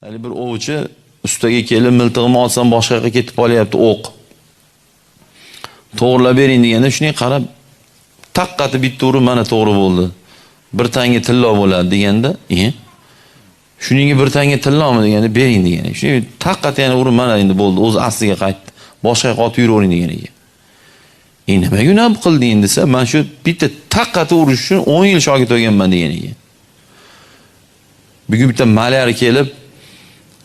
Hali bir ovchi ustiga kelib miltig'imni olsam boshqa yoqqa ketib qolyapti o'q. To'g'rilab bering deganda shunday qarab taqqati bitta urib mana to'g'ri bo'ldi. Bir tanga tillo bo'ladi deganda, shuningga bir tanga tillomi deganda bering degan. Shunday taqqati yana urib mana endi bo'ldi, o'z asliga qaytdi. Boshqa yoqqa otib yuravering degan ekan. Nima gunoh qilding desa, men shu bitta taqqati urish uchun 10 yil shogird bo'lganman degan ekan. Bugun bitta malyar kelib,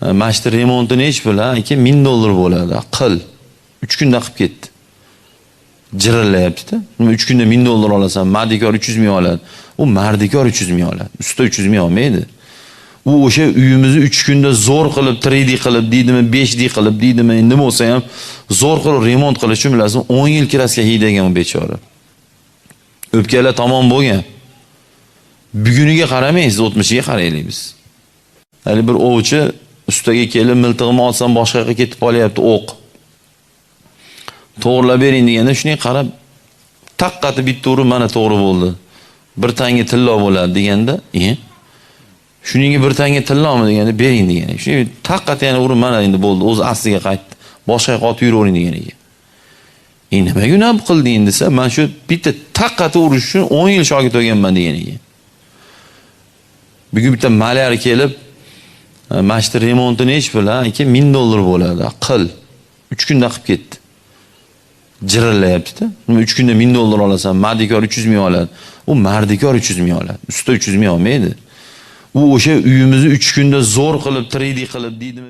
mashina remontini hech bilan aka $1000 bo'ladi. Qil. 3 kunda qilib ketdi. Jirillayapti-da. 3 kunda $1000 olasan, mardikor 300 ming oladi. U mardikor 300 ming oladi. Usta 300 ming olmaydi. U o'sha uyimizni 3 kunda zo'r qilib 3D qilib deydimi, 5D qilib deydimi, nima bo'lsa ham zo'r qilib remont qilish uchun bilasan 10 yil kirasiga haydagan u bechora. O'pkalar tamom bo'lgan. Buguniga qaramaysiz, o'tmishiga qaraylik biz. Hali bir ovchi ustiga kelib miltig'imni olsam boshqa yoqqa ketib qolyapti o'q. To'g'rilab bering deganda shunday qarab taqqati bitta urib mana to'g'ri bo'ldi. Bir tanga tillo bo'ladi deganda, shuningga bir tanga tillomi deganda bering degan. Shunday taqqati yana urib mana endi bo'ldi, o'z asliga qaytdi. Boshqa yoqqa otib yuravering degan ekan. Nima gunoh qilding desa, men shu bitta taqqati urish uchun 10 yil shogird bo'lganman degan ekan. Bugun bitta malyar kelib, mashina remontini hech bilan aka $1000 bo'ladi. Qil. 3 kunda qilib ketdi. Jirillayapti-da. 3 kunda $1000 olasan, mardikor 300 ming oladi. U mardikor 300 ming oladi. Usta 300 ming olmaydi. U o'sha uyimizni 3 kunda zo'r qilib 3D qilib deydimi